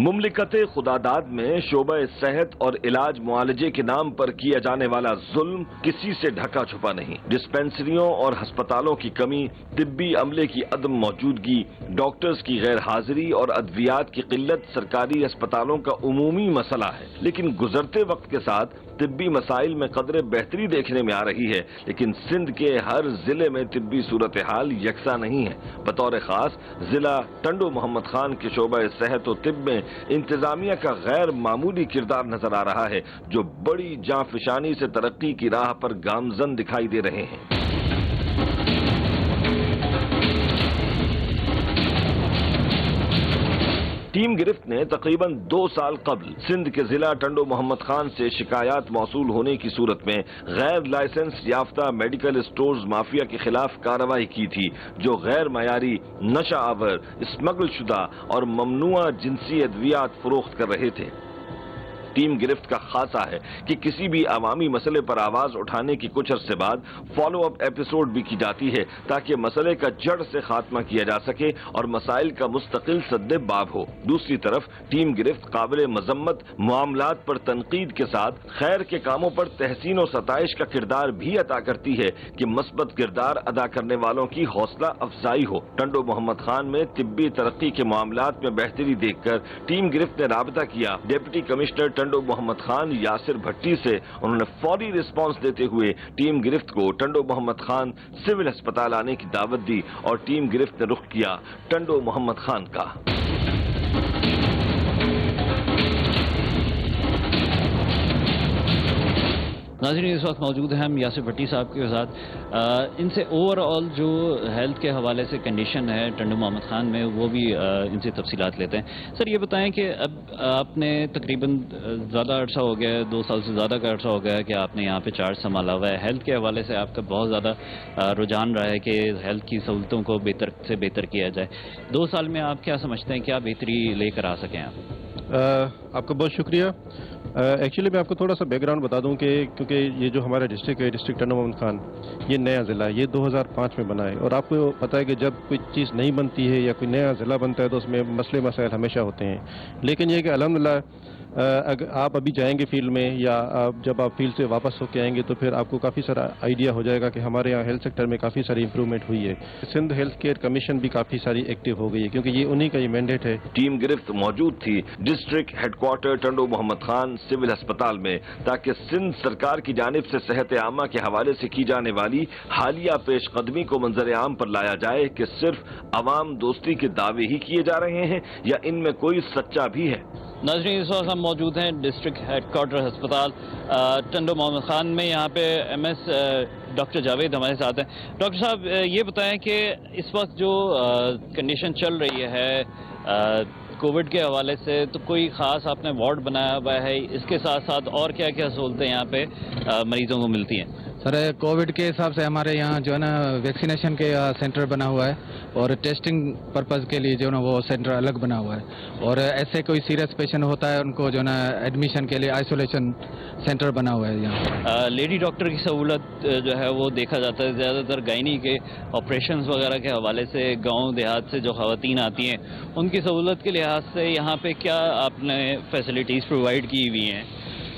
مملکت خداداد میں شعبہ صحت اور علاج معالجے کے نام پر کیا جانے والا ظلم کسی سے ڈھکا چھپا نہیں۔ ڈسپنسریوں اور ہسپتالوں کی کمی، طبی عملے کی عدم موجودگی، ڈاکٹرز کی غیر حاضری اور ادویات کی قلت سرکاری ہسپتالوں کا عمومی مسئلہ ہے، لیکن گزرتے وقت کے ساتھ طبی مسائل میں قدرے بہتری دیکھنے میں آ رہی ہے، لیکن سندھ کے ہر ضلع میں طبی صورتحال یکساں نہیں ہے۔ بطور خاص ضلع ٹنڈو محمد خان کے شعبہ صحت و طب میں انتظامیہ کا غیر معمولی کردار نظر آ رہا ہے، جو بڑی جاں فشانی سے ترقی کی راہ پر گامزن دکھائی دے رہے ہیں۔ ٹیم گرفت نے تقریباً 2 سال قبل سندھ کے ضلع ٹنڈو محمد خان سے شکایات موصول ہونے کی صورت میں غیر لائسنس یافتہ میڈیکل اسٹورز مافیا کے خلاف کارروائی کی تھی، جو غیر معیاری، نشہ آور، اسمگل شدہ اور ممنوعہ جنسی ادویات فروخت کر رہے تھے۔ ٹیم گرفت کا خاصہ ہے کہ کسی بھی عوامی مسئلے پر آواز اٹھانے کی کچھ عرصے بعد فالو اپ ایپیسوڈ بھی کی جاتی ہے تاکہ مسئلے کا جڑ سے خاتمہ کیا جا سکے اور مسائل کا مستقل سد باب ہو۔ دوسری طرف ٹیم گرفت قابل مذمت معاملات پر تنقید کے ساتھ خیر کے کاموں پر تحسین و ستائش کا کردار بھی عطا کرتی ہے کہ مثبت کردار ادا کرنے والوں کی حوصلہ افزائی ہو۔ ٹنڈو محمد خان میں طبی ترقی کے معاملات میں بہتری دیکھ کر ٹیم گرفت نے رابطہ کیا۔ ڈپٹی کمشنر ٹنڈو محمد خان یاسر بھٹی سے انہوں نے فوری رسپانس دیتے ہوئے ٹیم گرفت کو ٹنڈو محمد خان سول ہسپتال آنے کی دعوت دی اور ٹیم گرفت نے رخ کیا ٹنڈو محمد خان کا۔ ناظرین، اس وقت موجود ہیں ہم یاسر بھٹی صاحب کے ساتھ۔ ان سے اوور آل جو ہیلتھ کے حوالے سے کنڈیشن ہے ٹنڈو محمد خان میں، وہ بھی ان سے تفصیلات لیتے ہیں۔ سر، یہ بتائیں کہ اب آپ نے تقریباً زیادہ عرصہ ہو گیا ہے، 2 سال سے زیادہ کا عرصہ ہو گیا ہے کہ آپ نے یہاں پہ چارج سنبھالا ہوا ہے۔ ہیلتھ کے حوالے سے آپ کا بہت زیادہ رجحان رہا ہے کہ ہیلتھ کی سہولتوں کو بہتر سے بہتر کیا جائے۔ 2 سال میں آپ کیا سمجھتے ہیں، کیا بہتری لے کر آ سکیں آپ کا بہت شکریہ۔ ایکچولی میں آپ کو تھوڑا سا بیک گراؤنڈ بتا دوں کہ کیونکہ یہ جو ہمارا ڈسٹرکٹ ہے، ڈسٹرکٹ ٹنڈو محمد خان، یہ نیا ضلع ہے، یہ 2005 میں بنا ہے، اور آپ کو پتہ ہے کہ جب کوئی چیز نہیں بنتی ہے یا کوئی نیا ضلع بنتا ہے تو اس میں مسئلے مسائل ہمیشہ ہوتے ہیں، لیکن یہ کہ الحمدللہ اگر آپ ابھی جائیں گے فیلڈ میں یا جب آپ فیلڈ سے واپس ہو کے آئیں گے تو پھر آپ کو کافی سارا آئیڈیا ہو جائے گا کہ ہمارے یہاں ہیلتھ سیکٹر میں کافی ساری امپرومنٹ ہوئی ہے۔ سندھ ہیلتھ کیئر کمیشن بھی کافی ساری ایکٹیو ہو گئی ہے کیونکہ یہ انہی کا یہ مینڈیٹ ہے۔ ٹیم گرفت موجود تھی district head quarter Tando Muhammad Khan civil ہسپتال میں تاکہ سندھ سرکار کی جانب سے صحت عامہ کے حوالے سے کی جانے والی حالیہ پیش قدمی کو منظر عام پر لایا جائے کہ صرف عوام دوستی کے دعوے ہی کیے جا رہے ہیں یا ان میں کوئی سچا بھی ہے۔ ناظرین، اس وقت ہم موجود ہیں ڈسٹرکٹ ہیڈ کوارٹر ہسپتال ٹنڈو محمد خان میں۔ یہاں پہ ایم ایس ڈاکٹر جاوید ہمارے ساتھ ہیں۔ ڈاکٹر صاحب، یہ بتائیں کہ اس وقت جو کنڈیشن چل رہی ہے کووڈ کے حوالے سے، تو کوئی خاص آپ نے وارڈ بنایا ہوا ہے؟ اس کے ساتھ ساتھ اور کیا کیا سہولتیں یہاں پہ مریضوں کو ملتی ہیں؟ سر، کووڈ کے حساب سے ہمارے یہاں جو ہے نا ویکسینیشن کے سینٹر بنا ہوا ہے، اور ٹیسٹنگ پرپز کے لیے جو ہے نا وہ سینٹر الگ بنا ہوا ہے، اور ایسے کوئی سیریس پیشنٹ ہوتا ہے ان کو جو ہے نا ایڈمیشن کے لیے آئسولیشن سینٹر بنا ہوا ہے یہاں۔ لیڈی ڈاکٹر کی سہولت جو ہے وہ دیکھا جاتا ہے زیادہ تر گائنی کے آپریشنز وغیرہ کے حوالے سے گاؤں دیہات سے جو خواتین آتی ہیں ان کی سہولت کے لحاظ سے یہاں پہ کیا آپ نے فیسلٹیز پرووائڈ کی ہوئی ہیں؟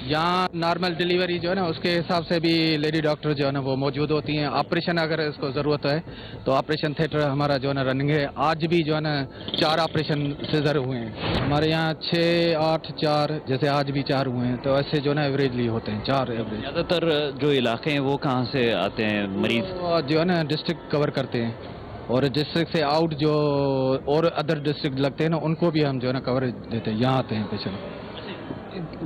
یہاں نارمل ڈیلیوری جو ہے نا اس کے حساب سے بھی لیڈی ڈاکٹر جو ہے نا وہ موجود ہوتی ہیں۔ آپریشن اگر اس کو ضرورت ہے تو آپریشن تھیٹر ہمارا جو ہے نا رننگ ہے۔ آج بھی جو ہے نا 4 آپریشن سیزر ہوئے ہیں ہمارے یہاں، 6، 8، 4، جیسے آج بھی 4 ہوئے ہیں، تو ایسے جو ہے نا ایوریجلی ہوتے ہیں 4 ایوریج۔ زیادہ تر جو علاقے ہیں وہ کہاں سے آتے ہیں مریض؟ جو ہے نا ڈسٹرکٹ کور کرتے ہیں، اور ڈسٹرکٹ سے آؤٹ جو اور ادر ڈسٹرکٹ لگتے ہیں نا ان کو بھی ہم جو ہے نا کوریج دیتے ہیں، یہاں آتے ہیں پیشنٹ۔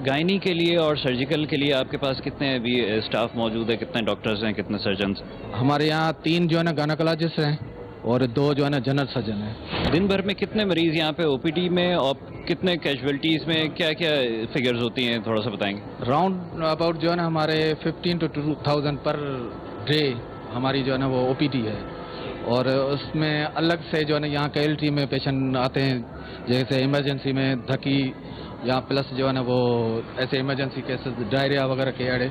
گائنی کے لیے اور سرجیکل کے لیے آپ کے پاس کتنے ابھی اسٹاف موجود ہے؟ کتنے ڈاکٹرز ہیں، کتنے سرجنز؟ ہمارے یہاں 3 جو ہے نا گائنیکولوجسٹ ہیں اور 2 جو ہے نا جنرل سرجن ہیں۔ دن بھر میں کتنے مریض یہاں پہ او پی ڈی میں اور کتنے کیجویلٹیز میں کیا کیا فگرز ہوتی ہیں، تھوڑا سا بتائیں گے؟ راؤنڈ اباؤٹ جو ہے نا ہمارے 15 to 2000 پر ڈے ہماری جو ہے نا وہ او پی ڈی ہے، اور اس میں الگ سے جو ہے نا یہاں کیجویلٹی میں پیشنٹ آتے ہیں، جیسے ایمرجنسی میں دھکی، یا پلس جو ہے نا وہ ایسے ایمرجنسی کیسز ڈائریا وغیرہ کے ایڑے،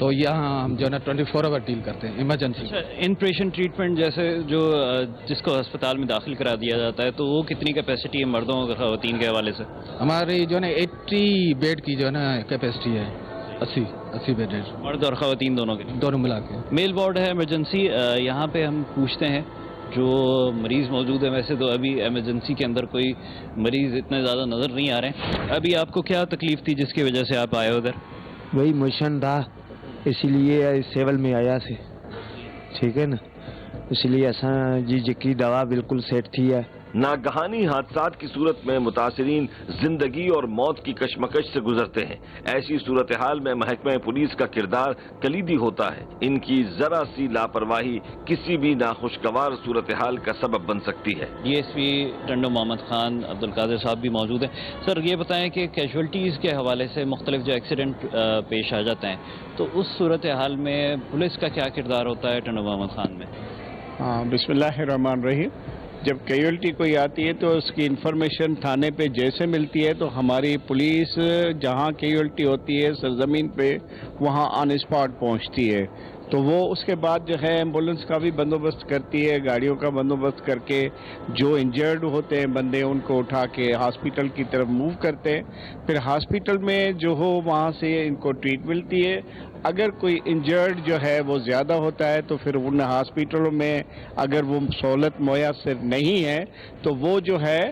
تو یہاں ہم جو ہے نا 24 آور ڈیل کرتے ہیں ایمرجنسی. ان پیشنٹ ٹریٹمنٹ جیسے جو جس کو ہسپتال میں داخل کرا دیا جاتا ہے تو وہ کتنی کیپیسٹی ہے مردوں اور خواتین کے حوالے سے؟ ہماری جو ہے نا 80 بیڈ کی جو ہے نا کیپیسٹی ہے. 80 بیڈ ہے مرد اور خواتین دونوں کے، دونوں ملا کے. میل وارڈ ہے ایمرجنسی. یہاں پہ ہم پوچھتے ہیں جو مریض موجود ہے. ویسے تو ابھی ایمرجنسی کے اندر کوئی مریض اتنے زیادہ نظر نہیں آ رہے ہیں. ابھی آپ کو کیا تکلیف تھی جس کی وجہ سے آپ آئے ادھر؟ وہی موشن تھا اسی لیے سیول میں آیا سے. ٹھیک ہے نا، اسی لیے اساں جی کی دوا بالکل سیٹ تھی ہے. ناگہانی حادثات کی صورت میں متاثرین زندگی اور موت کی کشمکش سے گزرتے ہیں. ایسی صورتحال میں محکمہ پولیس کا کردار کلیدی ہوتا ہے. ان کی ذرا سی لاپرواہی کسی بھی ناخوشگوار صورتحال کا سبب بن سکتی ہے. D S P Tando Muhammad Khan Abdul Qadir صاحب بھی موجود ہیں. سر یہ بتائیں کہ کیجولٹیز کے حوالے سے مختلف جو ایکسیڈنٹ پیش آ جاتے ہیں تو اس صورتحال میں پولیس کا کیا کردار ہوتا ہے ٹنڈو محمد خان میں؟ بسم اللہ الرحمن الرحیم. جب کیجولٹی کوئی آتی ہے تو اس کی انفارمیشن تھانے پہ جیسے ملتی ہے تو ہماری پولیس جہاں کیجولٹی ہوتی ہے سرزمین پہ وہاں آن اسپاٹ پہنچتی ہے. تو وہ اس کے بعد جو ہے ایمبولینس کا بھی بندوبست کرتی ہے، گاڑیوں کا بندوبست کر کے جو انجرڈ ہوتے ہیں بندے ان کو اٹھا کے ہاسپٹل کی طرف موو کرتے ہیں. پھر ہاسپٹل میں جو ہو وہاں سے ان کو ٹریٹ ملتی ہے. اگر کوئی انجرڈ جو ہے وہ زیادہ ہوتا ہے تو پھر ان ہاسپٹلوں میں اگر وہ سہولت میسر نہیں ہے تو وہ جو ہے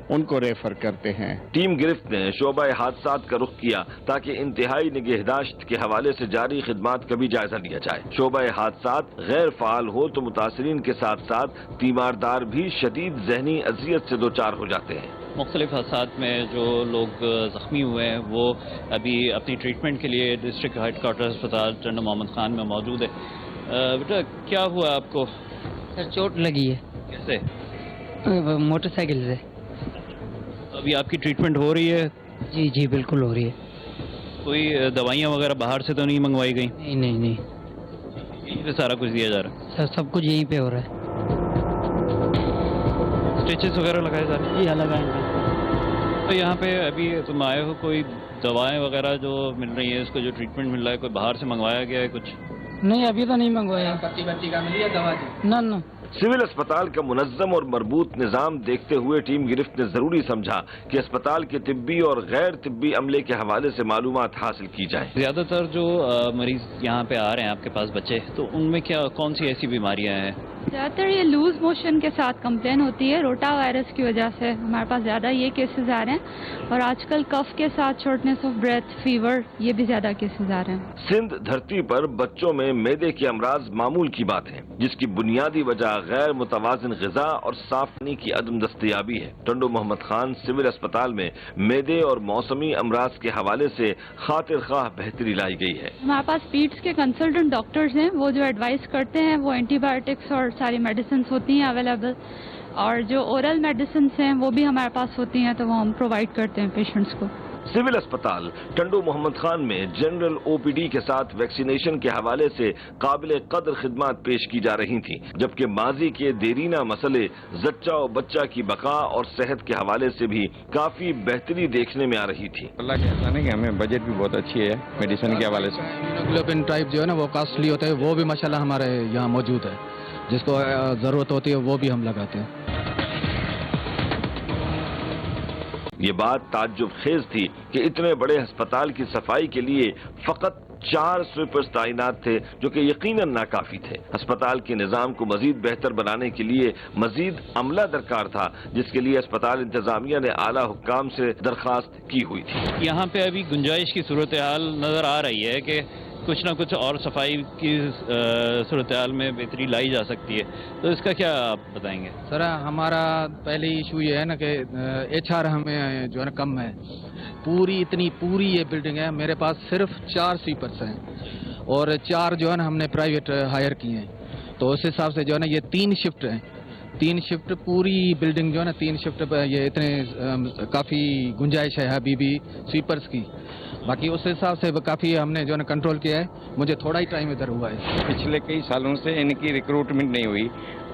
ان کو ریفر کرتے ہیں. ٹیم گرفت نے شعبہ حادثات کا رخ کیا تاکہ انتہائی نگہداشت کے حوالے سے جاری خدمات کا بھی جائزہ لیا جائے. شعبہ حادثات غیر فعال ہو تو متاثرین کے ساتھ ساتھ تیماردار بھی شدید ذہنی اذیت سے دوچار ہو جاتے ہیں. مختلف حادثات میں جو لوگ زخمی ہوئے ہیں وہ ابھی اپنی ٹریٹمنٹ کے لیے ڈسٹرکٹ ہیڈ کوارٹر اسپتال ٹنڈو محمد خان میں موجود ہے. بیٹا کیا ہوا آپ کو؟ سر چوٹ لگی ہے. کیسے؟ موٹر سائیکل سے. ابھی آپ کی ٹریٹمنٹ ہو رہی ہے؟ جی جی بالکل ہو رہی ہے. کوئی دوائیاں وغیرہ باہر سے تو نہیں منگوائی گئی؟ نہیں نہیں نہیں، یہیں پہ سارا کچھ دیا جا رہا ہے؟ سر سب کچھ یہیں پہ ہو رہا ہے. اسٹیچز وغیرہ لگائے جا رہے ہیں؟ جی ہاں لگائیں گے. تو یہاں پہ ابھی تم آئے ہو، کوئی دوائیں وغیرہ جو مل رہی ہیں اس کو جو ٹریٹمنٹ مل رہا ہے کوئی باہر سے منگوایا گیا ہے کچھ؟ نہیں ابھی تو نہیں منگوایا. بچی کا ملی ہے دوا جی؟ نہ. سول اسپتال کا منظم اور مربوط نظام دیکھتے ہوئے ٹیم گرفت نے ضروری سمجھا کہ اسپتال کے طبی اور غیر طبی عملے کے حوالے سے معلومات حاصل کی جائیں. زیادہ تر جو مریض یہاں پہ آ رہے ہیں آپ کے پاس بچے، تو ان میں کون سی ایسی بیماریاں ہیں؟ زیادہ تر یہ لوز موشن کے ساتھ کمپلین ہوتی ہے. روٹا وائرس کی وجہ سے ہمارے پاس زیادہ یہ کیسز آ رہے ہیں، اور آج کل کف کے ساتھ شارٹنیس آف بریتھ، فیور، یہ بھی زیادہ کیسز آ رہے ہیں. سندھ دھرتی پر بچوں میں معدے کے امراض معمول کی بات ہے، جس کی بنیادی وجہ غیر متوازن غذا اور صاف پانی کی عدم دستیابی ہے. ٹنڈو محمد خان سول اسپتال میں معدے اور موسمی امراض کے حوالے سے خاطر خواہ بہتری لائی گئی ہے. ہمارے پاس پیٹس کے کنسلٹنٹ ڈاکٹرز ہیں، وہ جو ایڈوائز کرتے ہیں وہ اینٹی بایوٹکس اور ساری میڈیسنس ہوتی ہیں اویلیبل، اور جو اورل میڈیسنس ہیں وہ بھی ہمارے پاس ہوتی ہیں تو وہ ہم پرووائڈ کرتے ہیں پیشنٹس کو. سول اسپتال ٹنڈو محمد خان میں جنرل او پی ڈی کے ساتھ ویکسینیشن کے حوالے سے قابل قدر خدمات پیش کی جا رہی تھیں، جبکہ ماضی کے دیرینہ مسئلے زچہ و بچہ کی بقا اور صحت کے حوالے سے بھی کافی بہتری دیکھنے میں آ رہی تھی. اللہ کا احسان ہے کہ ہمیں بجٹ بھی بہت اچھی ہے میڈیسن کے حوالے سے. ہیموگلوبن ٹائپ جو ہے نا وہ کاسٹلی ہوتا ہے، وہ بھی ماشاءاللہ ہمارے یہاں موجود ہے. جس کو ضرورت ہوتی ہے وہ بھی ہم لگاتے ہیں. یہ بات تعجب خیز تھی کہ اتنے بڑے ہسپتال کی صفائی کے لیے فقط 4 سویپرز تعینات تھے، جو کہ یقیناً ناکافی تھے. ہسپتال کے نظام کو مزید بہتر بنانے کے لیے مزید عملہ درکار تھا، جس کے لیے ہسپتال انتظامیہ نے اعلیٰ حکام سے درخواست کی ہوئی تھی. یہاں پہ ابھی گنجائش کی صورتحال نظر آ رہی ہے کہ کچھ نہ کچھ اور صفائی کی صورتحال میں بہتری لائی جا سکتی ہے، تو اس کا کیا آپ بتائیں گے؟ سر ہمارا پہلی ایشو یہ ہے نا کہ ایچ آر ہمیں جو ہے نا کم ہے. اتنی پوری یہ بلڈنگ ہے، میرے پاس صرف 4 سویپرس ہیں اور 4 جو ہے نا ہم نے پرائیویٹ ہائر کیے ہیں. تو اس حساب سے جو ہے نا یہ 3 شفٹ ہیں. 3 شفٹ پوری بلڈنگ جو ہے نا 3 شفٹ پہ یہ اتنے کافی گنجائش ہے ابھی بھی سویپرس کی. باقی اس حساب سے کافی ہم نے جو ہے نا کنٹرول کیا ہے. مجھے تھوڑا ہی ٹائم ادھر ہوا ہے. پچھلے کئی سالوں سے ان کی ریکروٹمنٹ نہیں ہوئی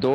2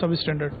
substandard,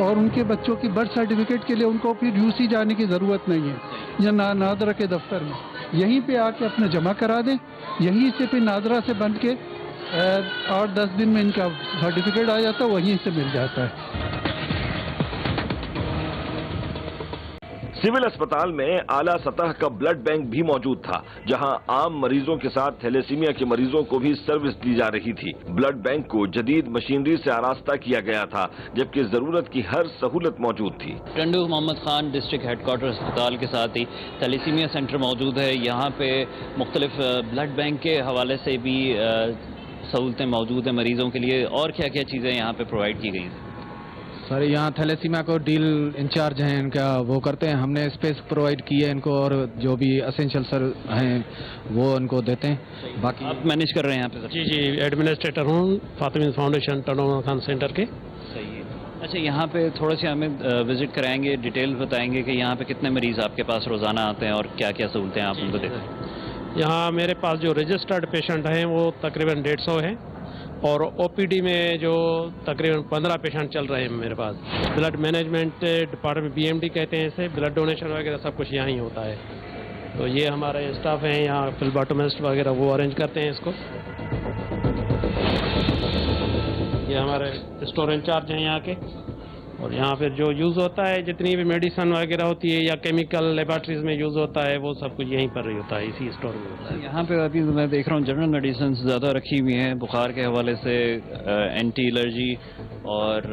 اور ان کے بچوں کی برتھ سرٹیفکیٹ کے لیے ان کو پھر UC جانے کی ضرورت نہیں ہے، یا نادرا کے دفتر میں یہیں پہ آ کے اپنا جمع کرا دیں، یہیں سے پھر نادرا سے بن کے 8-10 دن میں ان کا سرٹیفکیٹ آ جاتا ہے، وہیں سے مل جاتا ہے۔ سول اسپتال میں اعلیٰ سطح کا بلڈ بینک بھی موجود تھا، جہاں عام مریضوں کے ساتھ تھیلیسیمیا کے مریضوں کو بھی سروس دی جا رہی تھی۔ بلڈ بینک کو جدید مشینری سے آراستہ کیا گیا تھا، جبکہ ضرورت کی ہر سہولت موجود تھی۔ Tando Muhammad Khan district head quarter اسپتال کے ساتھ ہی تھیلیسیمیا سینٹر موجود ہے۔ یہاں پہ مختلف بلڈ بینک کے حوالے سے بھی سہولتیں موجود ہیں مریضوں کے لیے، اور کیا کیا چیزیں یہاں پہ پرووائڈ کی گئی ہیں؟ سر یہاں تھیلیسیمیا کو ڈیل انچارج ہیں ان کا، وہ کرتے ہیں، ہم نے اسپیس پرووائڈ کی ہے ان کو، اور جو بھی اسینشیل سر ہیں وہ ان کو دیتے ہیں۔ باقی آپ مینیج کر رہے ہیں یہاں پہ؟ جی ایڈمنسٹریٹر ہوں فاطمی فاؤنڈیشن ٹنڈو محمد خان سینٹر کے۔ صحیح ہے۔ اچھا، یہاں پہ تھوڑا سی ہمیں وزٹ کرائیں گے، ڈیٹیل بتائیں گے کہ یہاں پہ کتنے مریض آپ کے پاس روزانہ آتے ہیں اور کیا کیا سہولتیں آپ ان کو دیتے ہیں؟ یہاں میرے پاس جو رجسٹرڈ پیشنٹ ہیں وہ تقریباً 150 ہیں، اور OPD میں جو تقریباً 15 پیشنٹ چل رہے ہیں میرے پاس۔ بلڈ مینجمنٹ ڈپارٹمنٹ BMD کہتے ہیں اسے، بلڈ ڈونیشن وغیرہ سب کچھ یہاں ہی ہوتا ہے۔ تو یہ ہمارے اسٹاف ہیں یہاں، فلباٹومسٹ وغیرہ وہ ارینج کرتے ہیں اس کو۔ یہ ہمارے اسٹور انچارج ہیں یہاں کے، اور یہاں پھر جو یوز ہوتا ہے جتنی بھی میڈیسن وغیرہ ہوتی ہے یا کیمیکل لیبارٹریز میں یوز ہوتا ہے وہ سب کچھ یہیں پر ہی ہوتا ہے، اسی اسٹور میں ہوتا ہے۔ یہاں پہ ابھی میں دیکھ رہا ہوں جنرل میڈیسنز زیادہ رکھی ہوئی ہیں، بخار کے حوالے سے اینٹی الرجی اور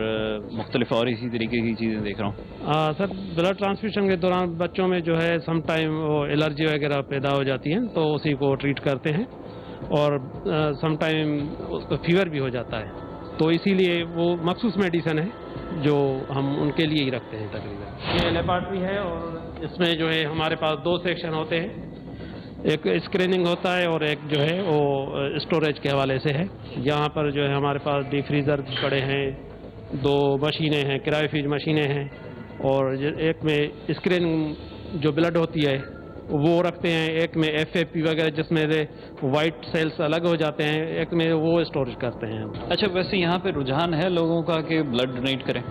مختلف اور اسی طریقے کی چیزیں دیکھ رہا ہوں۔ سر بلڈ ٹرانسفیوژن کے دوران بچوں میں جو ہے سم ٹائم وہ الرجی وغیرہ پیدا ہو جاتی ہیں، تو اسی کو ٹریٹ کرتے ہیں، اور سم ٹائم فیور بھی ہو جاتا ہے، تو اسی لیے وہ مخصوص میڈیسن ہے جو ہم ان کے لیے ہی رکھتے ہیں تقریباً۔ یہ لیبارٹری ہے، اور اس میں جو ہے ہمارے پاس 2 سیکشن ہوتے ہیں، ایک اسکریننگ ہوتا ہے اور ایک جو ہے وہ اسٹوریج کے حوالے سے ہے۔ یہاں پر جو ہے ہمارے پاس ڈی فریزر پڑے ہیں، 2 مشینیں ہیں، کرائیوفیج مشینیں ہیں، اور ایک میں اسکریننگ جو بلڈ ہوتی ہے وہ رکھتے ہیں، ایک میں FFP وغیرہ جس میں سے وائٹ سیلز الگ ہو جاتے ہیں، ایک میں وہ اسٹوریج کرتے ہیں۔ اچھا، ویسے یہاں پہ رجحان ہے لوگوں کا کہ بلڈ ڈونیٹ کریں؟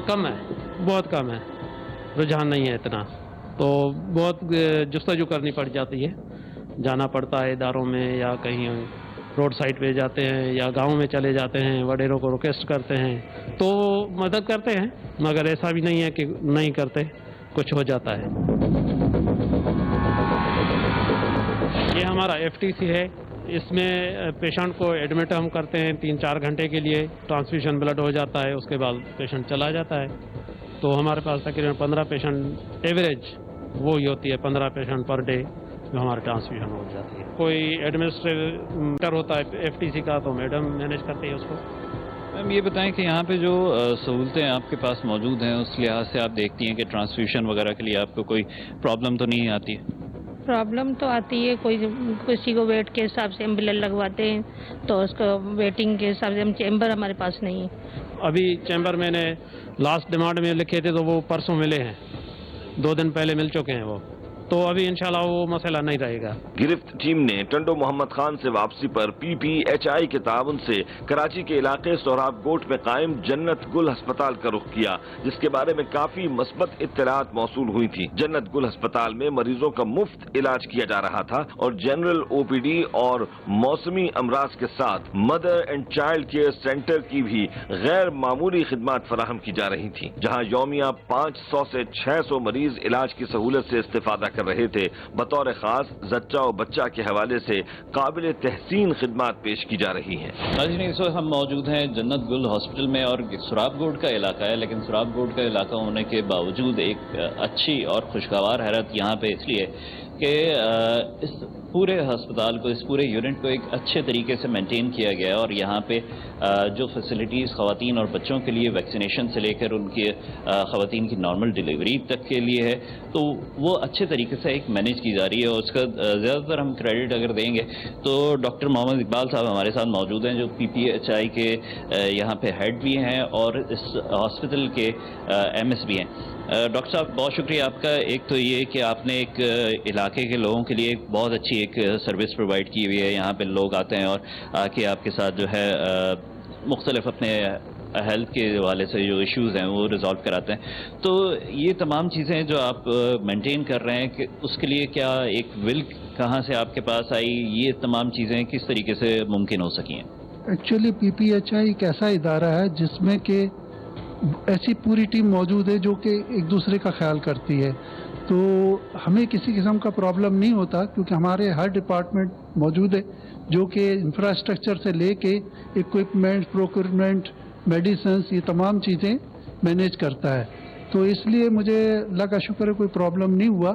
کم ہے، بہت کم ہے، رجحان نہیں ہے اتنا، تو بہت جستجو کرنی پڑ جاتی ہے، جانا پڑتا ہے اداروں میں، یا کہیں روڈ سائڈ پہ جاتے ہیں یا گاؤں میں چلے جاتے ہیں، وڈیروں کو ریکویسٹ کرتے ہیں تو مدد کرتے ہیں، مگر ایسا بھی نہیں ہے کہ نہیں کرتے، کچھ ہو جاتا ہے۔ یہ ہمارا FTC ہے، اس میں پیشنٹ کو ایڈمٹ ہم کرتے ہیں 3-4 گھنٹے کے لیے، ٹرانسفیوژن بلڈ ہو جاتا ہے، اس کے بعد پیشنٹ چلا جاتا ہے۔ تو ہمارے پاس تقریباً 15 پیشنٹ ایوریج وہی ہوتی ہے، 15 پیشنٹ پر ڈے جو ہمارے ٹرانسفیوژن ہو جاتی ہے۔ کوئی ایڈمنسٹریٹر ہوتا ہے FTC کا تو میڈم مینیج کرتے ہیں اس کو۔ میم یہ بتائیں کہ یہاں پہ جو سہولتیں آپ کے پاس موجود ہیں اس لحاظ سے آپ دیکھتی ہیں کہ ٹرانسفیوژن وغیرہ کے لیے آپ کو کوئی پرابلم تو نہیں آتی ہے؟ پرابلم تو آتی ہے، کوئی کسی کو ویٹ کے حساب سے ہم بلڈ لگواتے ہیں تو اس کو ویٹنگ کے حساب سے ہم چیمبر ہمارے پاس نہیں ہے۔ ابھی چیمبر میں نے لاسٹ ڈیمانڈ میں لکھے تھے تو وہ پرسوں ملے ہیں، 2 دن پہلے مل چکے ہیں وہ، تو ابھی انشاءاللہ وہ مسئلہ نہیں رہے گا۔ گرفت ٹیم نے ٹنڈو محمد خان سے واپسی پر PPHI کے تعاون سے کراچی کے علاقے سہراب گوٹ میں قائم جنت گل ہسپتال کا رخ کیا، جس کے بارے میں کافی مثبت اطلاعات موصول ہوئی تھی۔ جنت گل ہسپتال میں مریضوں کا مفت علاج کیا جا رہا تھا اور جنرل OPD اور موسمی امراض کے ساتھ mother and child care centre کی بھی غیر معمولی خدمات فراہم کی جا رہی تھیں، جہاں یومیہ 500 سے 600 مریض علاج کی سہولت سے استفادہ کر رہے تھے۔ بطور خاص زچہ و بچہ کے حوالے سے قابل تحسین خدمات پیش کی جا رہی ہیں۔ ناظرین، اس وقت ہم موجود ہیں جنت گل ہاسپٹل میں، اور سراب گوٹ کا علاقہ ہے، لیکن سراب گوٹ کا علاقہ ہونے کے باوجود ایک اچھی اور خوشگوار حیرت یہاں پہ اس لیے کہ اس پورے ہسپتال کو، اس پورے یونٹ کو ایک اچھے طریقے سے مینٹین کیا گیا ہے، اور یہاں پہ جو فیسلٹیز خواتین اور بچوں کے لیے ویکسینیشن سے لے کر ان کی خواتین کی نارمل ڈیلیوری تک کے لیے ہے، تو وہ اچھے طریقے سے ایک مینیج کی جا رہی ہے، اور اس کا زیادہ تر ہم کریڈٹ اگر دیں گے تو ڈاکٹر محمد اقبال صاحب ہمارے ساتھ موجود ہیں، جو PPHI کے یہاں پہ ہیڈ بھی ہیں اور اس ہاسپٹل کے MS بھی ہیں۔ ڈاکٹر صاحب، بہت شکریہ آپ کا۔ ایک تو یہ کہ آپ نے ایک علاقے کے لوگوں کے لیے ایک بہت اچھی ایک سروس پرووائڈ کی ہوئی ہے، یہاں پہ لوگ آتے ہیں اور آ کے آپ کے ساتھ جو ہے مختلف اپنے ہیلتھ کے حوالے سے جو ایشوز ہیں وہ ریزالو کراتے ہیں. تو یہ تمام چیزیں جو آپ مینٹین کر رہے ہیں کہ اس کے لیے کیا ایک ول کہاں سے آپ کے پاس آئی, یہ تمام چیزیں کس طریقے سے ممکن ہو سکی ہیں؟ Actually P P H I ایک ایسا ادارہ ہے جس میں کہ ایسی پوری ٹیم موجود ہے جو کہ ایک دوسرے کا خیال کرتی ہے, تو ہمیں کسی قسم کا پرابلم نہیں ہوتا کیونکہ ہمارے ہر ڈپارٹمنٹ موجود ہے جو کہ انفراسٹرکچر سے لے کے اکوپمنٹ, پروکیورمنٹ, میڈیسنس, یہ تمام چیزیں مینیج کرتا ہے. تو اس لیے مجھے اللہ کا شکر ہے کوئی پرابلم نہیں ہوا,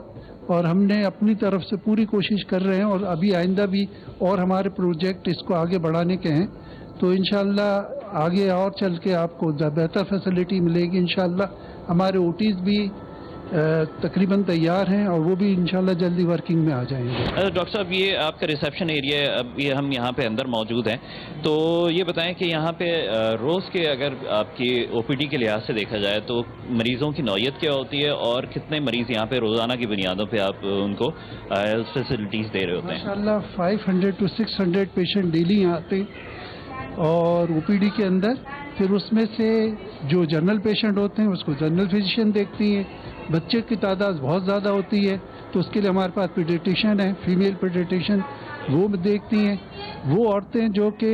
اور ہم نے اپنی طرف سے پوری کوشش کر رہے ہیں, اور ابھی آئندہ بھی اور ہمارے پروجیکٹ اس کو آگے بڑھانے کے ہیں. تو انشاءاللہ آگے اور چل کے آپ کو بہتر فیسلٹی ملے گی. انشاءاللہ ہمارے اوٹیز بھی تقریباً تیار ہیں اور وہ بھی انشاءاللہ جلدی ورکنگ میں آ جائیں گے. ڈاکٹر صاحب, یہ آپ کا ریسیپشن ایریا ہے, اب یہ ہم یہاں پہ اندر موجود ہیں, تو یہ بتائیں کہ یہاں پہ روز کے اگر آپ کی او پی ڈی کے لحاظ سے دیکھا جائے تو مریضوں کی نوعیت کیا ہوتی ہے, اور کتنے مریض یہاں پہ روزانہ کی بنیادوں پہ آپ ان کو ہیلتھ فیسلٹیز دے رہے ہوتے ہیں؟ ماشاءاللہ 500 to 600 پیشنٹ ڈیلی یہاں آتے ہیں اور او پی ڈی کے اندر. پھر اس میں سے جو جنرل پیشنٹ ہوتے ہیں اس کو جنرل فزیشین دیکھتی ہیں. بچے کی تعداد بہت زیادہ ہوتی ہے تو اس کے لیے ہمارے پاس پیڈیٹیشین ہے, فیمیل پیڈیٹیشین, وہ دیکھتی ہیں. وہ عورتیں جو کہ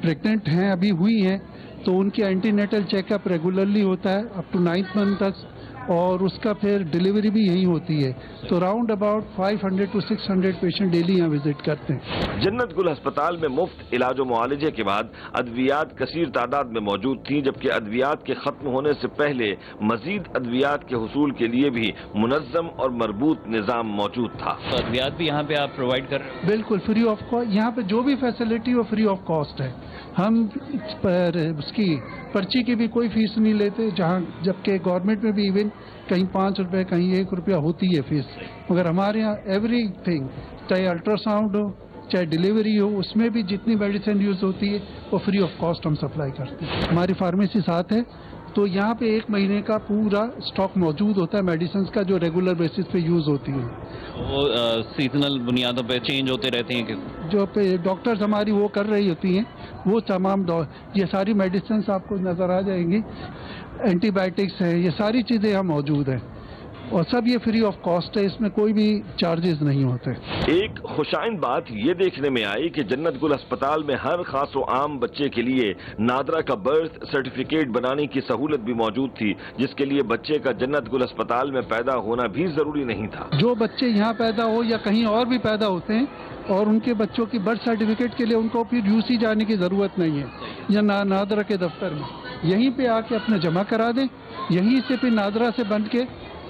پریگننٹ ہیں, ابھی ہوئی ہیں, تو ان کی antenatal check up regularly ہوتا ہے اپ ٹو 9th month تک, اور اس کا پھر ڈیلیوری بھی یہی ہوتی ہے. تو round about 500 to 600 patient daily یہاں وزٹ کرتے ہیں. جنت گل ہسپتال میں مفت علاج و معالجے کے بعد ادویات کثیر تعداد میں موجود تھیں, جبکہ ادویات کے ختم ہونے سے پہلے مزید ادویات کے حصول کے لیے بھی منظم اور مربوط نظام موجود تھا. تو ادویات بھی یہاں پہ آپ پرووائڈ کر رہے ہیں؟ بالکل فری آف کاسٹ. یہاں پہ جو بھی فیسلٹی وہ فری آف کاسٹ ہے. ہم اس کی پرچی کی بھی کوئی فیس نہیں لیتے, جہاں جبکہ گورنمنٹ میں بھی ایون کہیں 5 روپے کہیں 1 روپیہ ہوتی ہے فیس, مگر ہمارے یہاں ایوری تھنگ, چاہے الٹرا ساؤنڈ ہو چاہے ڈیلیوری ہو, اس میں بھی جتنی میڈیسن یوز ہوتی ہے وہ فری آف کاسٹ ہم سپلائی کرتے ہیں. ہماری فارمیسی ساتھ ہے, تو یہاں پہ 1 مہینے کا پورا اسٹاک موجود ہوتا ہے میڈیسنس کا, جو ریگولر بیسس پہ یوز ہوتی ہیں. وہ سیزنل بنیادوں پہ چینج ہوتے رہتے ہیں کہ جو پہ ڈاکٹرز ہماری وہ کر رہی ہوتی ہیں, وہ تمام یہ ساری میڈیسنس آپ کو نظر آ جائیں گی. اینٹی بائیوٹکس ہیں, یہ ساری چیزیں یہاں موجود ہیں, اور سب یہ فری آف کاسٹ ہے, اس میں کوئی بھی چارجز نہیں ہوتے. ایک خوشائند بات یہ دیکھنے میں آئی کہ جنت گل ہسپتال میں ہر خاص و عام بچے کے لیے نادرا کا برتھ سرٹیفکیٹ بنانے کی سہولت بھی موجود تھی, جس کے لیے بچے کا جنت گل ہسپتال میں پیدا ہونا بھی ضروری نہیں تھا. جو بچے یہاں پیدا ہو یا کہیں اور بھی پیدا ہوتے ہیں, اور ان کے بچوں کی برتھ سرٹیفکیٹ کے لیے ان کو پھر یو سی جانے کی ضرورت نہیں ہے, یا نادرا کے دفتر میں یہیں پہ آ کے اپنا جمع کرا دیں, یہیں سے پھر نادرا سے بن کے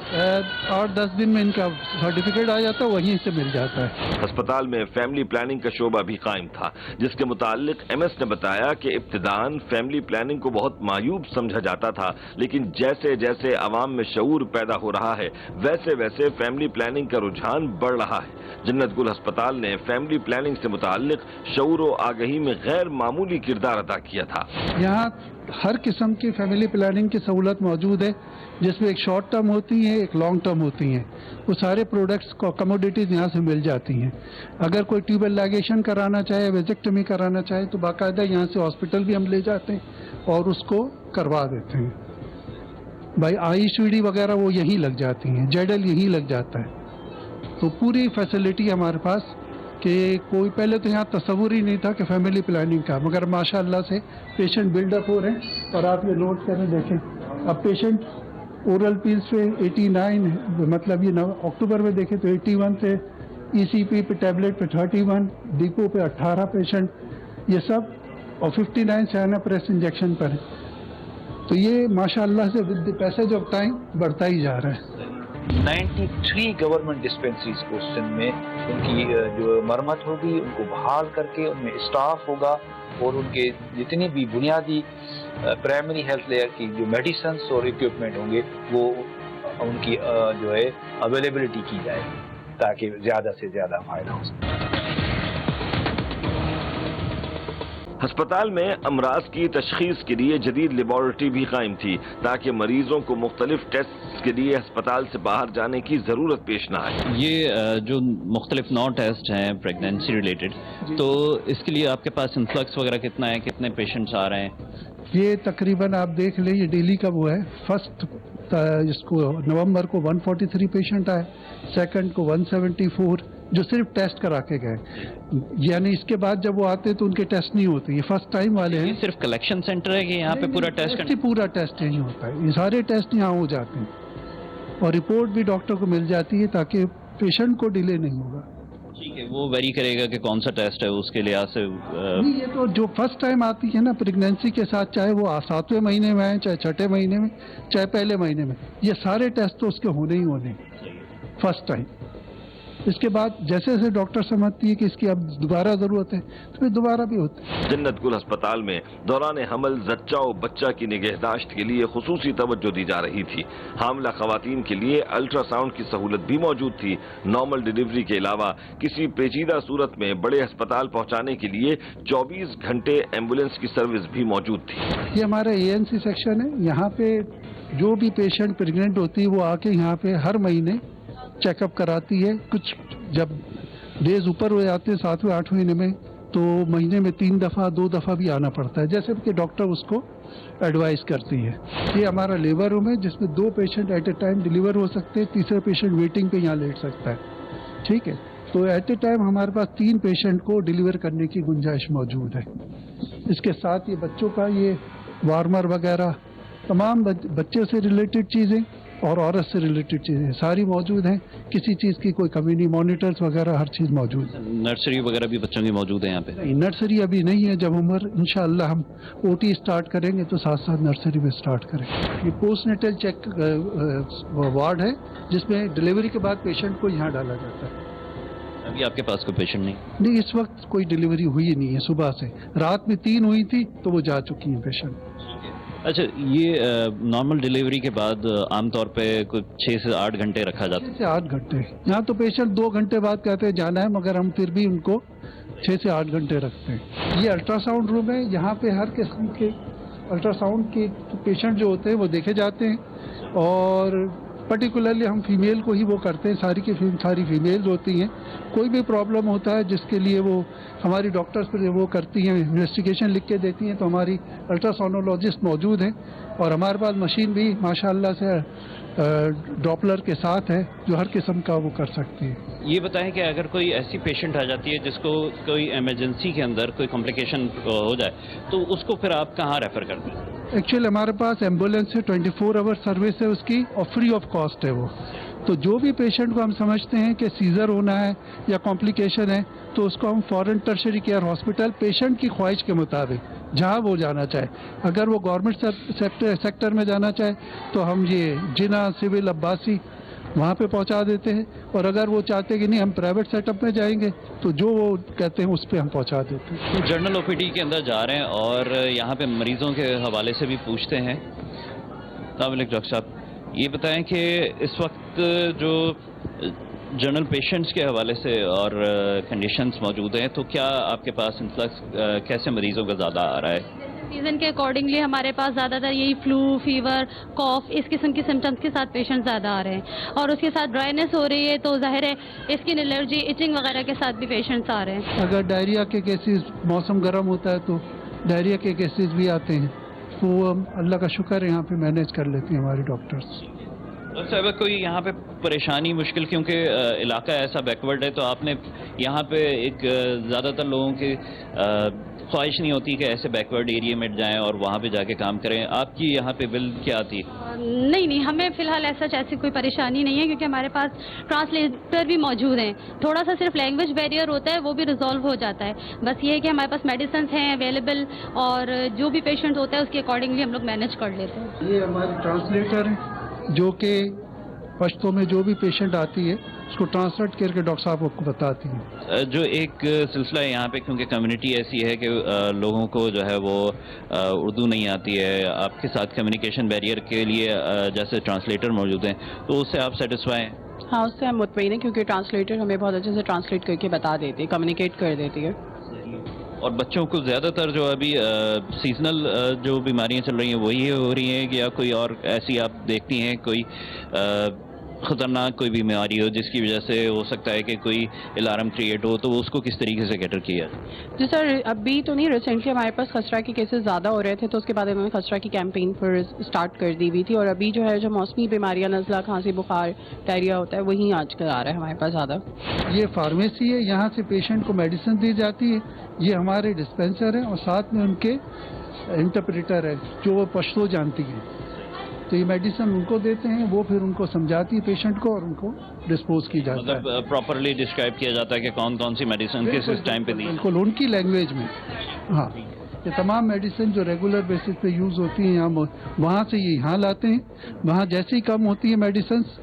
8-10 دن میں ان کا سرٹیفکیٹ آ جاتا ہے, وہیں سے مل جاتا ہے. ہسپتال میں فیملی پلاننگ کا شعبہ بھی قائم تھا, جس کے متعلق ایم ایس نے بتایا کہ ابتداً فیملی پلاننگ کو بہت معیوب سمجھا جاتا تھا, لیکن جیسے جیسے عوام میں شعور پیدا ہو رہا ہے ویسے ویسے فیملی پلاننگ کا رجحان بڑھ رہا ہے. جنت گل ہسپتال نے فیملی پلاننگ سے متعلق شعور و آگہی میں غیر معمولی کردار ادا کیا تھا. یہاں ہر قسم کی فیملی پلاننگ کی سہولت موجود ہے, جس میں ایک شارٹ ٹرم ہوتی ہیں, ایک لانگ ٹرم ہوتی ہیں. وہ سارے پروڈکٹس کو کموڈیٹیز یہاں سے مل جاتی ہیں. اگر کوئی ٹیوبل لائگیشن کرانا چاہے, ویزیکٹمی کرانا چاہے, تو باقاعدہ یہاں سے ہاسپٹل بھی ہم لے جاتے ہیں اور اس کو کروا دیتے ہیں. بھائی آئی سی ڈی وغیرہ وہ یہیں لگ جاتی ہیں, جیڈل یہیں لگ جاتا ہے. تو پوری فیسلٹی ہمارے پاس, کہ کوئی پہلے تو یہاں تصور ہی نہیں تھا کہ فیملی پلاننگ کا, مگر ماشاءاللہ سے پیشنٹ بلڈ اپ ہو رہے ہیں. اور آپ یہ نوٹ کریں, دیکھیں اب پیشنٹ اورل پیلز پہ 89, مطلب یہ اکتوبر میں دیکھیں تو 81 سے, ای سی پی پہ ٹیبلٹ پہ 31, ڈیپو پہ 18 پیشنٹ, یہ سب, اور 59 سیانا پریس انجیکشن پر ہے. تو یہ ماشاءاللہ سے with the passage of time بڑھتا ہی جا رہا ہے. 93 گورنمنٹ ڈسپینسریز کو سندھ میں ان کی جو مرمت ہوگی, ان کو بحال کر کے ان میں اسٹاف ہوگا, اور ان کے جتنی بھی بنیادی پرائمری ہیلتھ لیئر کی جو میڈیسنس اور اکوپمنٹ ہوں گے وہ ان کی جو ہے اویلیبلٹی کی جائے, تاکہ زیادہ سے زیادہ فائدہ ہو سکے. ہسپتال میں امراض کی تشخیص کے لیے جدید لیبارٹری بھی قائم تھی تاکہ مریضوں کو مختلف ٹیسٹ کے لیے ہسپتال سے باہر جانے کی ضرورت پیش نہ آئے. یہ جو مختلف 9 ٹیسٹ ہیں پریگنینسی ریلیٹڈ، تو اس کے لیے آپ کے پاس انفلکس وغیرہ کتنا ہے، کتنے پیشنٹس آ رہے ہیں؟ یہ تقریباً آپ دیکھ لیں، یہ ڈیلی کا وہ ہے. فرسٹ اس کو نومبر کو 143 پیشنٹ آئے، سیکنڈ کو 174 جو صرف ٹیسٹ کرا کے گئے. یعنی اس کے بعد جب وہ آتے تو ان کے ٹیسٹ نہیں ہوتے. یہ فرسٹ ٹائم والے ہیں. صرف کلیکشن سینٹر ہے کہ یہاں پہ پورا ٹیسٹ پورا ٹیسٹ نہیں ہوتا ہے. یہ سارے ٹیسٹ یہاں ہو جاتے ہیں اور رپورٹ بھی ڈاکٹر کو مل جاتی ہے تاکہ پیشنٹ کو ڈیلے نہیں ہوگا. ٹھیک ہے، وہ ویری کرے گا کہ کون سا ٹیسٹ ہے اس کے لحاظ سے. یہ تو جو فرسٹ ٹائم آتی ہے نا پریگنینسی کے ساتھ، چاہے وہ 7ویں مہینے میں آئے، چاہے 6ٹھے مہینے میں، چاہے پہلے مہینے میں، یہ سارے ٹیسٹ تو اس کے ہونے ہی ہونے فرسٹ ٹائم. اس کے بعد جیسے جیسے ڈاکٹر سمجھتی ہے کہ اس کی اب دوبارہ ضرورت ہے تو پھر دوبارہ بھی ہوتی ہے. جنت گل ہسپتال میں دوران حمل زچہ و بچہ کی نگہداشت کے لیے خصوصی توجہ دی جا رہی تھی. حاملہ خواتین کے لیے الٹرا ساؤنڈ کی سہولت بھی موجود تھی. نارمل ڈیلیوری کے علاوہ کسی پیچیدہ صورت میں بڑے ہسپتال پہنچانے کے لیے 24 گھنٹے ایمبولینس کی سروس بھی موجود تھی. یہ ہمارا ANC سیکشن ہے. یہاں پہ جو بھی پیشنٹ پریگننٹ ہوتی ہے وہ آ کے یہاں پہ ہر مہینے چیک اپ کراتی ہے. کچھ جب ڈیز اوپر ہو جاتے ہیں 7ویں 8ویں مہینے میں تو مہینے میں 3 دفعہ 2 دفعہ بھی آنا پڑتا ہے، جیسے کہ ڈاکٹر اس کو ایڈوائز کرتی ہے. یہ ہمارا لیبر روم ہے جس میں 2 patient at a time deliver ہو سکتے ہیں. تیسرا پیشنٹ ویٹنگ پہ یہاں لیٹ سکتا ہے. ٹھیک ہے، تو ایٹ اے ٹائم ہمارے پاس 3 پیشنٹ کو ڈیلیور کرنے کی گنجائش موجود ہے. اس کے ساتھ یہ بچوں کا یہ وارمر وغیرہ تمام بچے سے ریلیٹڈ چیزیں اور عورت سے ریلیٹڈ چیزیں ساری موجود ہیں. کسی چیز کی کوئی کمی نہیں. مانیٹرز وغیرہ ہر چیز موجود ہے. نرسری وغیرہ بھی بچوں کی موجود ہے یہاں پہ؟ نرسری ابھی نہیں ہے. جب عمر انشاءاللہ ہم OT اسٹارٹ کریں گے تو ساتھ ساتھ نرسری میں اسٹارٹ کریں گے. یہ پوسٹ نیٹل چیک وارڈ ہے جس میں ڈلیوری کے بعد پیشنٹ کو یہاں ڈالا جاتا ہے. ابھی آپ کے پاس کوئی پیشنٹ نہیں؟ اس وقت کوئی ڈلیوری ہوئی نہیں ہے. صبح سے رات میں 3 ہوئی تھی تو وہ جا چکی ہیں پیشنٹ. اچھا، یہ نارمل ڈیلیوری کے بعد عام طور پہ کچھ 6 سے 8 گھنٹے رکھا جاتا ہے؟ 6 سے 8 گھنٹے. یہاں تو پیشنٹ 2 گھنٹے بعد کہتے ہیں جانا ہے، مگر ہم پھر بھی ان کو 6 سے 8 گھنٹے رکھتے ہیں. یہ الٹرا ساؤنڈ روم ہے. یہاں پہ ہر قسم کے الٹرا ساؤنڈ کے پیشنٹ جو ہوتے ہیں وہ دیکھے جاتے ہیں اور پرٹیکولرلی ہم فیمیل کو ہی وہ کرتے ہیں. ساری فیمیلز ہوتی ہیں. کوئی بھی پرابلم ہوتا ہے جس کے لیے وہ ہماری ڈاکٹرز پر وہ کرتی ہیں، انویسٹیگیشن لکھ کے دیتی ہیں، تو ہماری الٹرا ساؤنڈولوجسٹ موجود ہیں اور ہمارے پاس مشین بھی ماشاءاللہ سے ڈاپلر کے ساتھ ہے جو ہر قسم کا وہ کر سکتی ہے. یہ بتائیں کہ اگر کوئی ایسی پیشنٹ آ جاتی ہے جس کو کوئی ایمرجنسی کے اندر کوئی کمپلیکیشن ہو جائے تو اس کو پھر آپ کہاں ریفر کرتے ہیں؟ ایکچولی ہمارے پاس ایمبولینس ہے، 24 آور سروس ہے اس کی اور فری آف کاسٹ ہے وہ. تو جو بھی پیشنٹ کو ہم سمجھتے ہیں کہ سیزر ہونا ہے یا کمپلیکیشن ہے تو اس کو ہم فورن ٹرشری کیئر ہاسپٹل پیشنٹ کی خواہش کے مطابق جہاں وہ جانا چاہے، اگر وہ گورنمنٹ سیکٹر میں جانا چاہے تو ہم یہ جنا سول عباسی وہاں پہ پہنچا دیتے ہیں، اور اگر وہ چاہتے ہیں کہ نہیں ہم پرائیویٹ سیٹ اپ میں جائیں گے تو جو وہ کہتے ہیں اس پہ ہم پہنچا دیتے ہیں. جنرل OPD کے اندر جا رہے ہیں اور یہاں پہ مریضوں کے حوالے سے بھی پوچھتے ہیں. السلام علیکم ڈاکٹر صاحب، یہ بتائیں کہ اس وقت جو جنرل پیشنٹس کے حوالے سے اور کنڈیشنز موجود ہیں تو کیا آپ کے پاس انفلکس کیسے مریضوں کا زیادہ آ رہا ہے؟ سیزن کے اکارڈنگلی ہمارے پاس زیادہ تر یہی فلو، فیور، کاف اس قسم کی سمٹمس کے ساتھ پیشنٹ زیادہ آ رہے ہیں اور اس کے ساتھ ڈرائینس ہو رہی ہے تو ظاہر ہے اسکن الرجی، ایچنگ وغیرہ کے ساتھ بھی پیشنٹس آ رہے ہیں. اگر ڈائریا کے کیسز، موسم گرم ہوتا ہے تو ڈائریا کے کیسز بھی آتے ہیں تو اللہ کا شکر ہے یہاں پہ مینیج کر لیتی ہیں ہماری ڈاکٹرس. صاحب کوئی یہاں پہ پریشانی مشکل، کیونکہ علاقہ ایسا بیکورڈ ہے تو آپ نے یہاں پہ ایک زیادہ تر لوگوں کی خواہش نہیں ہوتی کہ ایسے بیکورڈ ایریا میں جائیں اور وہاں پہ جا کے کام کریں. آپ کی یہاں پہ بل کیا آتی ہے؟ نہیں، ہمیں فی الحال ایسی کوئی پریشانی نہیں ہے کیونکہ ہمارے پاس ٹرانسلیٹر بھی موجود ہیں. تھوڑا سا صرف لینگویج بیریئر ہوتا ہے، وہ بھی ریزالو ہو جاتا ہے. بس یہ ہے کہ ہمارے پاس میڈیسنس ہیں اویلیبل اور جو بھی پیشنٹ ہوتا ہے اس کے اکارڈنگلی ہم لوگ مینیج کر لیتے ہیں. یہ ہماری ٹرانسلیٹر ہے جو کہ پشتوں میں جو بھی پیشنٹ آتی ہے اس کو ٹرانسلیٹ کر کے ڈاکٹر صاحب کو بتاتی ہیں. جو ایک سلسلہ ہے یہاں پہ، کیونکہ کمیونٹی ایسی ہے کہ لوگوں کو جو ہے وہ اردو نہیں آتی ہے، آپ کے ساتھ کمیونیکیشن بیریئر کے لیے جیسے ٹرانسلیٹر موجود ہیں تو اس سے آپ سیٹسفائی ہیں؟ ہاں، اس سے ہم مطمئن ہیں کیونکہ ٹرانسلیٹر ہمیں بہت اچھے سے ٹرانسلیٹ کر کے بتا دیتی ہے، کمیونیکیٹ کر دیتی ہے. اور بچوں کو زیادہ تر جو ابھی سیزنل جو بیماریاں چل رہی ہیں وہی ہو رہی ہیں یا کوئی اور ایسی آپ دیکھتی ہیں کوئی خطرناک کوئی بیماری ہو جس کی وجہ سے ہو سکتا ہے کہ کوئی الارم کریٹ ہو تو اس کو کس طریقے سے کیٹر کیا؟ جی سر ابھی تو نہیں، ریسنٹلی ہمارے پاس خسرہ کے کیسز زیادہ ہو رہے تھے تو اس کے بعد انہوں نے خسرہ کی کیمپین پر اسٹارٹ کر دی ہوئی تھی، اور ابھی جو ہے جو موسمی بیماریاں نزلہ کھانسی بخار ڈائریا ہوتا ہے وہی آج کل آ رہا ہے ہمارے پاس زیادہ۔ یہ فارمیسی ہے، یہاں سے پیشنٹ کو میڈیسن دی جاتی ہے، یہ ہمارے ڈسپینسر ہیں اور ساتھ میں ان کے انٹرپریٹر ہے جو وہ پشتو جانتی ہیں، تو یہ میڈیسن ان کو دیتے ہیں، وہ پھر ان کو سمجھاتی ہے پیشنٹ کو اور ان کو ڈسپوز کی جاتا ہے، مطلب پراپرلی ڈسکرائب کیا جاتا ہے کہ کون کون سی میڈیسن کس ٹائم پہ دی، بالکل ان کی لینگویج میں۔ ہاں یہ تمام میڈیسن جو ریگولر بیسس پہ یوز ہوتی ہیں یہاں، وہاں سے یہ یہاں لاتے ہیں، وہاں جیسے ہی کم ہوتی ہے میڈیسنس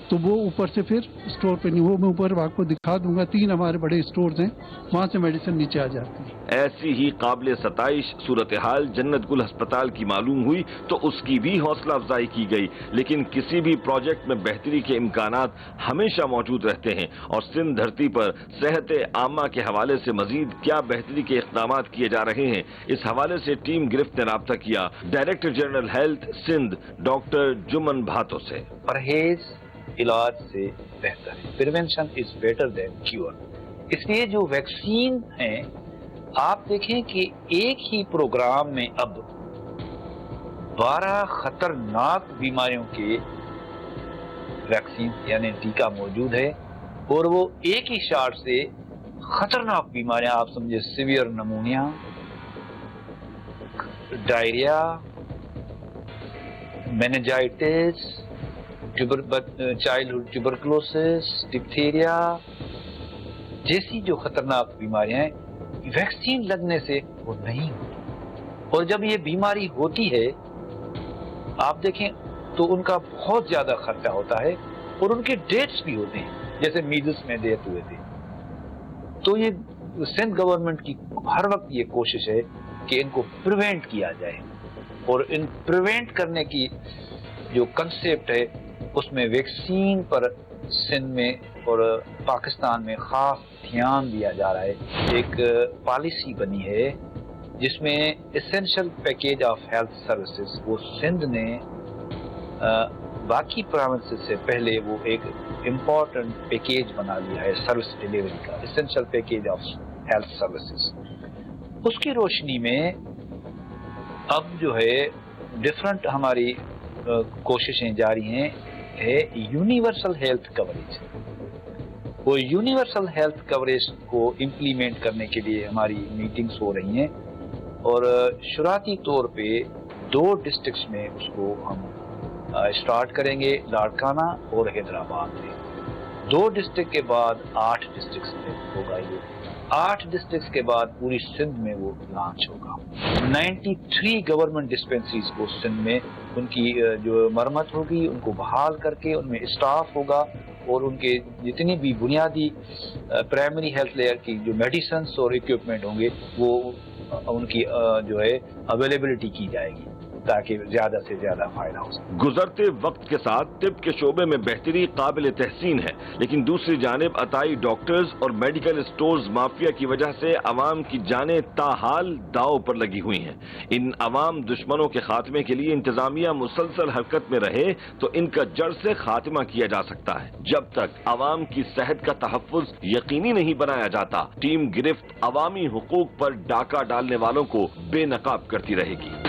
تو وہ اوپر سے پھر اسٹور پہ نہیں، وہ میں اوپر آپ کو دکھا دوں گا، 3 ہمارے بڑے اسٹورز ہیں، وہاں سے میڈیسن نیچے آ جاتی ہے۔ ایسی ہی قابل ستائش صورتحال جنت گل ہسپتال کی معلوم ہوئی تو اس کی بھی حوصلہ افزائی کی گئی، لیکن کسی بھی پروجیکٹ میں بہتری کے امکانات ہمیشہ موجود رہتے ہیں، اور سندھ دھرتی پر صحت عامہ کے حوالے سے مزید کیا بہتری کے اقدامات کیے جا رہے ہیں، اس حوالے سے ٹیم گرفت نے رابطہ کیا director general health Sindh doctor Juman Bhatto سے۔ پرہیز علاج سے بہتر ہے، prevention is better than cure. اس لیے جو ویکسین ہیں آپ دیکھیں کہ ایک ہی پروگرام میں اب 12 خطرناک بیماریوں کے ویکسین یعنی ٹیکہ موجود ہے، اور وہ ایک ہی شاٹ سے خطرناک بیماریاں آپ سمجھے severe pneumonia, diarrhoea, meningitis, childhood tuberculosis, diphtheria جیسی جو خطرناک بیماریاں ہیں ویکسین لگنے سے وہ نہیں ہوتی، اور جب یہ بیماری ہوتی ہے آپ دیکھیں تو ان کا بہت زیادہ خرچہ ہوتا ہے اور ان کے ڈیٹس بھی ہوتے ہیں، جیسے میزلس میں ڈیتھ ہوئے تھے۔ تو یہ سندھ گورنمنٹ کی ہر وقت یہ کوشش ہے کہ ان کو پریونٹ کیا جائے، اور ان پریونٹ کرنے کی جو کنسیپٹ ہے اس میں ویکسین پر سندھ میں اور پاکستان میں خاص دھیان دیا جا رہا ہے۔ ایک پالیسی بنی ہے جس میں essential package of health services وہ سندھ نے باقی پروونسز سے پہلے وہ ایک امپورٹنٹ پیکیج بنا لیا ہے سروس ڈیلیوری کا، essential package of health services. اس کی روشنی میں اب جو ہے ڈفرنٹ ہماری کوششیں جاری ہیں، ہے یونیورسل ہیلتھ کوریج۔ وہ یونیورسل ہیلتھ کوریج کو امپلیمنٹ کرنے کے لیے ہماری میٹنگز ہو رہی ہیں، اور شروعاتی طور پہ 2 ڈسٹرکٹس میں اس کو ہم اسٹارٹ کریں گے، لاڑکانہ اور حیدرآباد میں۔ 2 ڈسٹرکٹ کے بعد 8 ڈسٹرکٹس میں ہوگا، یہ 8 ڈسٹرکٹس کے بعد پوری سندھ میں وہ لانچ ہوگا۔ 93 گورنمنٹ ڈسپینسریز کو سندھ میں ان کی جو مرمت ہوگی ان کو بحال کر کے ان میں اسٹاف ہوگا، اور ان کے جتنی بھی بنیادی پرائمری ہیلتھ لیئر کی جو میڈیسنس اور اکوپمنٹ ہوں گے وہ ان کی جو ہے اویلیبلٹی کی جائے گی تاکہ زیادہ سے زیادہ فائدہ ہو سکے۔ گزرتے وقت کے ساتھ طب کے شعبے میں بہتری قابل تحسین ہے، لیکن دوسری جانب عطائی ڈاکٹرز اور میڈیکل اسٹورز مافیا کی وجہ سے عوام کی جانیں تاحال داؤ پر لگی ہوئی ہیں۔ ان عوام دشمنوں کے خاتمے کے لیے انتظامیہ مسلسل حرکت میں رہے تو ان کا جڑ سے خاتمہ کیا جا سکتا ہے۔ جب تک عوام کی صحت کا تحفظ یقینی نہیں بنایا جاتا، ٹیم گرفت عوامی حقوق پر ڈاکہ ڈالنے والوں کو بے نقاب کرتی رہے گی۔